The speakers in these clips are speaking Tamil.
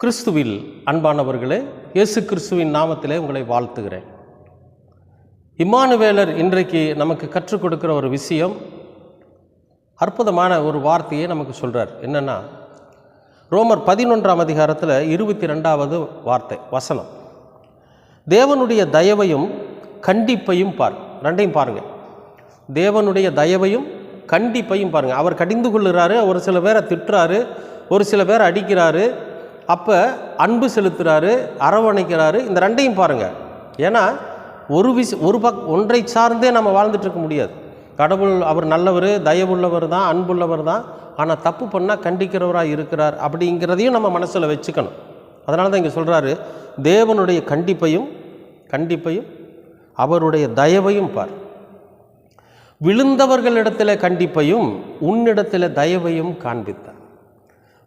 கிறிஸ்துவில் அன்பானவர்களே, இயேசு கிறிஸ்துவின் நாமத்திலே உங்களை வாழ்த்துகிறேன். இம்மானுவேலர் இன்றைக்கு நமக்கு கற்றுக் கொடுக்கிற ஒரு விஷயம், அற்புதமான ஒரு வார்த்தையை நமக்கு சொல்கிறார். என்னென்னா, ரோமர் 11ஆம் அதிகாரத்தில் 22வது வசனம், தேவனுடைய தயவையும் கண்டிப்பையும் ரெண்டையும் பாருங்கள். தேவனுடைய தயவையும் கண்டிப்பையும் பாருங்கள். அவர் கடிந்து கொள்ளுறாரு, ஒரு சில பேரை திட்டுறாரு, ஒரு சில பேரை அடிக்கிறாரு, அப்போ அன்பு செலுத்துகிறாரு, அரவணைக்கிறாரு. இந்த ரெண்டையும் பாருங்கள். ஏன்னா ஒன்றை சார்ந்தே நம்ம வாழ்ந்துட்டு இருக்க முடியாது. கடவுள் அவர் நல்லவர், தயவுள்ளவர் தான், அன்புள்ளவர் தான். ஆனால் தப்பு பண்ணால் கண்டிக்கிறவராக இருக்கிறார் அப்படிங்கிறதையும் நம்ம மனசில் வச்சுக்கணும். அதனால தான் இங்கே சொல்கிறாரு, தேவனுடைய கண்டிப்பையும் அவருடைய தயவையும் பார். விழுந்தவர்களிடத்தில் கண்டிப்பையும் உன்னிடத்தில் தயவையும் காண்பித்தார்.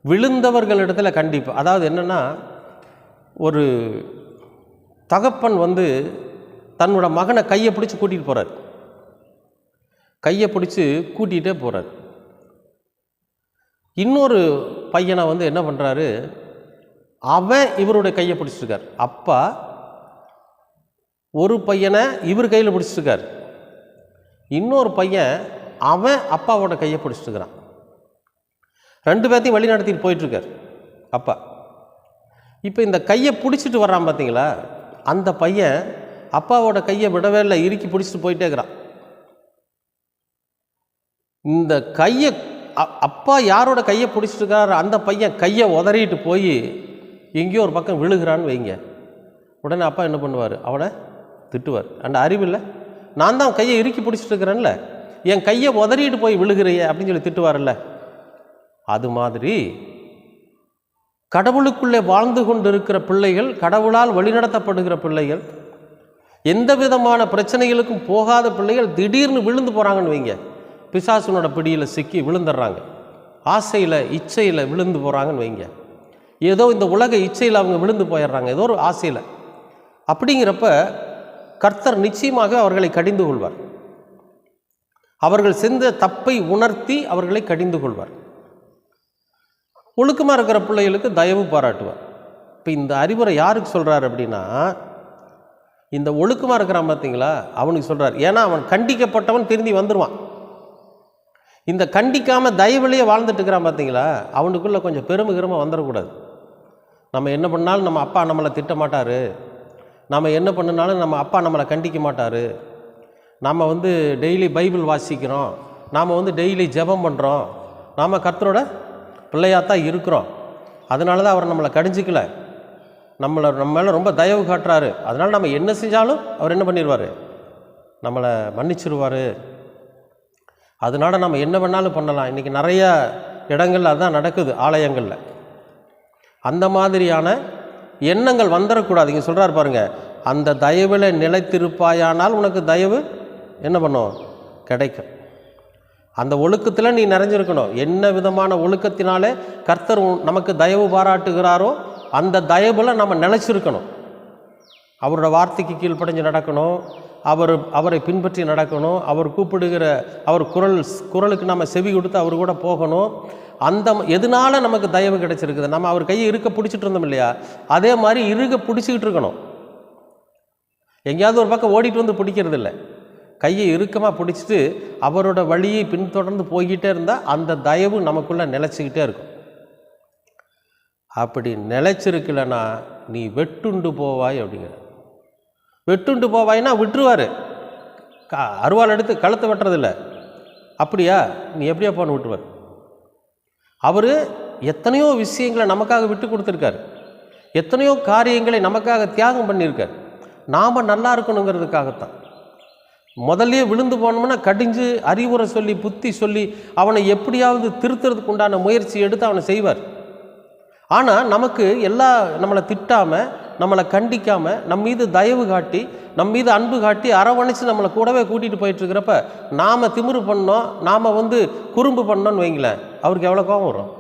விழுந்தவர்களிடத்தில் கண்டிப்பு, அதாவது என்னென்னா, ஒரு தகப்பன் தன்னோட மகனை கையை பிடிச்சி கூட்டிகிட்டு போகிறார். கையை பிடிச்சி கூட்டிகிட்டே போகிறார். இன்னொரு பையனை என்ன பண்ணுறாரு, அவன் இவருடைய கையை பிடிச்சிருக்கார். அப்பா ஒரு பையனை இவர் கையில் பிடிச்சிருக்கார், இன்னொரு பையன் அவன் அப்பாவோட கையை பிடிச்சிருக்கிறான். ரெண்டு பேர்த்தையும் வழி நடத்திட்டு போயிட்டுருக்கார் அப்பா. இப்போ இந்த கையை பிடிச்சிட்டு வர்றான் பார்த்தீங்களா, அந்த பையன் அப்பாவோட கையை விடவே இல்லை, இறுக்கி பிடிச்சிட்டு போயிட்டே இருக்கிறான். இந்த கையை அப்பா யாரோட கையை பிடிச்சிட்டு இருக்கார், அந்த பையன் கையை உதறிட்டு போய் எங்கேயோ ஒரு பக்கம் விழுகிறான்னு வைங்க. உடனே அப்பா என்ன பண்ணுவார், அவனை திட்டுவார். அந்த அறிவில்லை, நான் தான் கையை இறுக்கி பிடிச்சிட்டு இருக்கிறேன்ல, என் கையை உதறிட்டு போய் விழுகிறையே அப்படின்னு சொல்லி திட்டுவார்ல. அது மாதிரி கடவுளுக்குள்ளே வாழ்ந்து கொண்டிருக்கிற பிள்ளைகள், கடவுளால் வழிநடத்தப்படுகிற பிள்ளைகள், எந்த விதமான பிரச்சனைகளுக்கும் போகாத பிள்ளைகள் திடீர்னு விழுந்து போகிறாங்கன்னு வைங்க. பிசாசுனோட பிடியில் சிக்கி விழுந்துடுறாங்க, ஆசையில் இச்சையில் விழுந்து போகிறாங்கன்னு வைங்க. ஏதோ இந்த உலக இச்சையில் அவங்க விழுந்து போயிடுறாங்க, ஏதோ ஒரு ஆசையில். அப்படிங்கிறப்ப கர்த்தர் நிச்சயமாக அவர்களை கடிந்து கொள்வார். அவர்கள் செஞ்ச தப்பை உணர்த்தி அவர்களை கடிந்து கொள்வார். ஒழுக்கமாக இருக்கிற பிள்ளைகளுக்கு தயவு பாராட்டுவார். இப்போ இந்த அறிவுரை யாருக்கு சொல்கிறார் அப்படின்னா, இந்த ஒழுக்கமாக இருக்கிறான் பார்த்தீங்களா, அவனுக்கு சொல்கிறார். ஏன்னா அவன் கண்டிக்கப்பட்டவன் திரும்பி வந்துடுவான். இந்த கண்டிக்காமல் தயவுலேயே வாழ்ந்துட்டு இருக்கிறான் பார்த்தீங்களா, அவனுக்குள்ளே கொஞ்சம் பெருமை வந்துடக்கூடாது. நம்ம என்ன பண்ணாலும் நம்ம அப்பா நம்மளை திட்ட மாட்டார், நம்ம என்ன பண்ணினாலும் நம்ம அப்பா நம்மளை கண்டிக்க மாட்டார், நம்ம டெய்லி பைபிள் வாசிக்கிறோம், நாம் டெய்லி ஜெபம் பண்ணுறோம், நாம் கர்த்தரோட பிள்ளையாத்தான் இருக்கிறோம், அதனால தான் அவர் நம்மளை கடிஞ்சிக்கல, நம்ம மேலே ரொம்ப தயவு காட்டுறாரு, அதனால் நம்ம என்ன செஞ்சாலும் அவர் என்ன பண்ணிடுவார், நம்மளை மன்னிச்சிருவார், அதனால் நம்ம என்ன வேணாலும் பண்ணலாம். இன்றைக்கி நிறைய இடங்கள் அதுதான் நடக்குது, ஆலயங்களில். அந்த மாதிரியான எண்ணங்கள் வந்துடக்கூடாது. இங்கே சொல்கிறார் பாருங்கள், அந்த தயவில் நிலைத்திருப்பாயானால் உனக்கு தயவு என்ன பண்ணும், கிடைக்கும். அந்த ஒழுக்கத்தில் நீ நிறைஞ்சிருக்கணும். என்ன விதமான ஒழுக்கத்தினாலே கர்த்தர் நமக்கு தயவு பாராட்டுகிறாரோ அந்த தயவில் நம்ம நிலைச்சிருக்கணும். அவரோட வார்த்தைக்கு கீழ்ப்படைஞ்சு நடக்கணும், அவரை பின்பற்றி நடக்கணும், அவர் கூப்பிடுகிற அவர் குரலுக்கு நம்ம செவி கொடுத்து அவர் கூட போகணும். அந்த எதனால நமக்கு தயவு கிடைச்சிருக்குது, நம்ம அவர் கையை இருக்க பிடிச்சிட்டு இருந்தோம் இல்லையா, அதே மாதிரி இருக பிடிச்சிக்கிட்டு இருக்கணும். எங்கேயாவது ஒரு பக்கம் ஓடிட்டு பிடிக்கிறது இல்லை, கையை இறுக்கமாக பிடிச்சிட்டு அவரோட வழியை பின்தொடர்ந்து போய்கிட்டே இருந்தால் அந்த தயவு நமக்குள்ளே நிலைச்சிக்கிட்டே இருக்கும். அப்படி நிலைச்சிருக்கலன்னா நீ வெட்டுண்டு போவாய் அப்படிங்கிற. வெட்டுண்டு போவாய்னா விட்டுருவார், அருவாள் எடுத்து கழுத்தை வெட்டுறதில்லை. அப்படியா, நீ எப்படியா போன்னு விட்டுருவார். அவர் எத்தனையோ விஷயங்களை நமக்காக விட்டு கொடுத்துருக்கார், எத்தனையோ காரியங்களை நமக்காக தியாகம் பண்ணியிருக்கார். நாம் நல்லா இருக்கணுங்கிறதுக்காகத்தான். முதல்ல விழுந்து போனோம்னா கடிஞ்சு அறிவுரை சொல்லி புத்தி சொல்லி அவனை எப்படியாவது திருத்துறதுக்கு உண்டான முயற்சி எடுத்து அவனை செய்வார். ஆனால் நமக்கு நம்மளை திட்டாமல், நம்மளை கண்டிக்காமல், நம் மீது தயவு காட்டி, நம் மீது அன்பு காட்டி அரவணைச்சு நம்மளை கூடவே கூட்டிகிட்டு போயிட்டுருக்கிறப்ப நாம் திமிரு பண்ணோம், நாம் குறும்பு பண்ணோன்னு வைங்களேன், அவருக்கு எவ்வளோ கோபம் வரும்.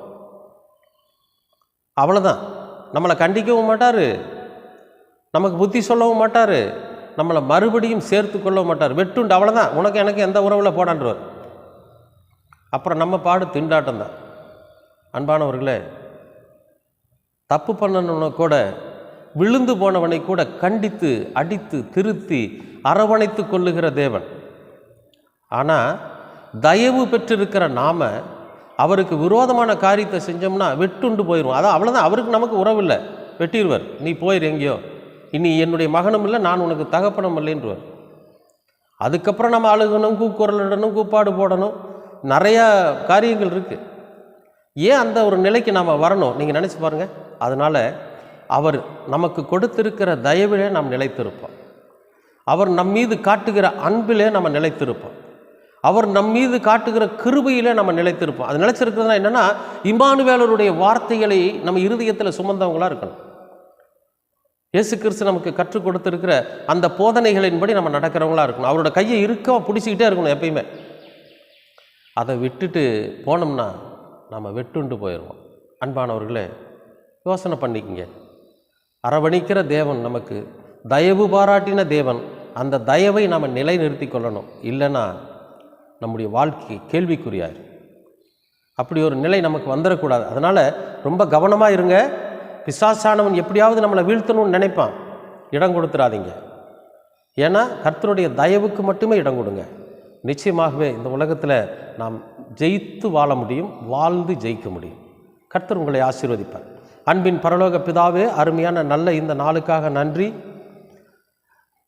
அவ்வளோதான். நம்மளை கண்டிக்கவும் மாட்டார், நமக்கு புத்தி சொல்லவும் மாட்டார், நம்மளை மறுபடியும் சேர்த்து கொள்ள மாட்டார். வெட்டுண்டு அவ்வளோதான், உனக்கு எனக்கு எந்த உறவில் போடான்றவர். அப்புறம் நம்ம பாடு திண்டாட்டம் தான். அன்பானவர்களே, தப்பு பண்ணணும்னா கூட விழுந்து போனவனை கூட கண்டித்து அடித்து திருத்தி அரவணைத்து கொள்ளுகிற தேவன். ஆனால் தயவு பெற்றிருக்கிற நாம அவருக்கு விரோதமான காரியத்தை செஞ்சோம்னா வெட்டுண்டு போயிடுவோம். அதான் அவ்வளோதான், அவருக்கு நமக்கு உறவு இல்லை, வெட்டிடுவார். நீ போயிரு எங்கேயோ, இனி என்னுடைய மகனும் இல்லை, நான் உனக்கு தகப்பனும் இல்லைன்றவர். அதுக்கப்புறம் நம்ம அழுகணும், கூக்குரலிடணும், கூப்பாடு போடணும், நிறையா காரியங்கள் இருக்குது. ஏன் அந்த ஒரு நிலைக்கு நாம் வரணும் நீங்கள் நினச்சி பாருங்கள். அதனால் அவர் நமக்கு கொடுத்திருக்கிற தயவிலே நாம் நிலைத்திருப்போம். அவர் நம் மீது காட்டுகிற அன்பிலே நம்ம நிலைத்திருப்போம். அவர் நம் மீது காட்டுகிற கிருபையிலே நம்ம நிலைத்திருப்போம். அது நிலைச்சிருக்கிறதுனா என்னென்னா, இம்மானுவேலருடைய வார்த்தைகளை நம்ம இருதயத்தில் சுமந்தவங்களாக இருக்கணும். இயேசு கிறிஸ்து நமக்கு கற்றுக் கொடுத்திருக்கிற அந்த போதனைகளின்படி நம்ம நடக்கிறவங்களா இருக்கணும். அவரோட கையை இருக்க பிடிச்சிக்கிட்டே இருக்கணும் எப்பயுமே. அதை விட்டுட்டு போனோம்னா நம்ம வெட்டுண்டு போயிடுவோம். அன்பானவர்களே, யோசனை பண்ணிக்கங்க. அரவணைக்கிற தேவன், நமக்கு தயவு பாராட்டின தேவன், அந்த தயவை நாம் நிலைநிறுத்தி கொள்ளணும். இல்லைன்னா நம்முடைய வாழ்க்கை கேள்விக்குறியாயிரு. அப்படி ஒரு நிலை நமக்கு வந்துடக்கூடாது. அதனால் ரொம்ப கவனமாக இருங்க. பிசாசானவன் எப்படியாவது நம்மளை வீழ்த்தணும்னு நினைப்பான், இடம் கொடுத்துடாதீங்க. ஏன்னா கர்த்தருடைய தயவுக்கு மட்டுமே இடம் கொடுங்க. நிச்சயமாகவே இந்த உலகத்தில் நாம் ஜெயித்து வாழ முடியும், வாழ்ந்து ஜெயிக்க முடியும். கர்த்தர் உங்களை ஆசீர்வதிப்பார். அன்பின் பரலோக பிதாவே, அருமையான நல்ல இந்த நாளுக்காக நன்றி.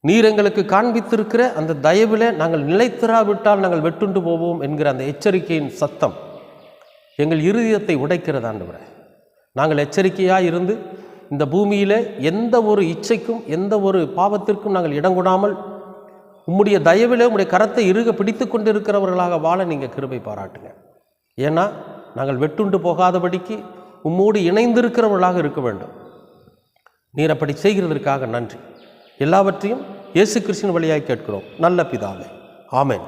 நீர் எங்களுக்கு காண்பித்திருக்கிற அந்த தயவில் நாங்கள் நிலைத்திராவிட்டால் நாங்கள் வெட்டுண்டு போவோம் என்கிற அந்த எச்சரிக்கையின் சத்தம் எங்கள் இருதயத்தை உடைக்கிறது. ஆண்டவரே, நாங்கள் எச்சரிக்கையாக இருந்து இந்த பூமியில் எந்த ஒரு இச்சைக்கும் எந்த ஒரு பாவத்திற்கும் நாங்கள் இடம் கொடாமல் உம்முடைய தயவிலே உம்முடைய கரத்தை இறுக பிடித்து கொண்டிருக்கிறவர்களாக வாழ நீங்கள் கிருபை பாராட்டுங்க. ஏன்னா நாங்கள் வெட்டுண்டு போகாதபடிக்கு உம்மோடு இணைந்திருக்கிறவர்களாக இருக்க வேண்டும். நீர் அப்படி செய்கிறதற்காக நன்றி. எல்லாவற்றையும் இயேசு கிறிஸ்துவின் வழியாய் கேட்கிறோம் நல்ல பிதாவே. ஆமென்.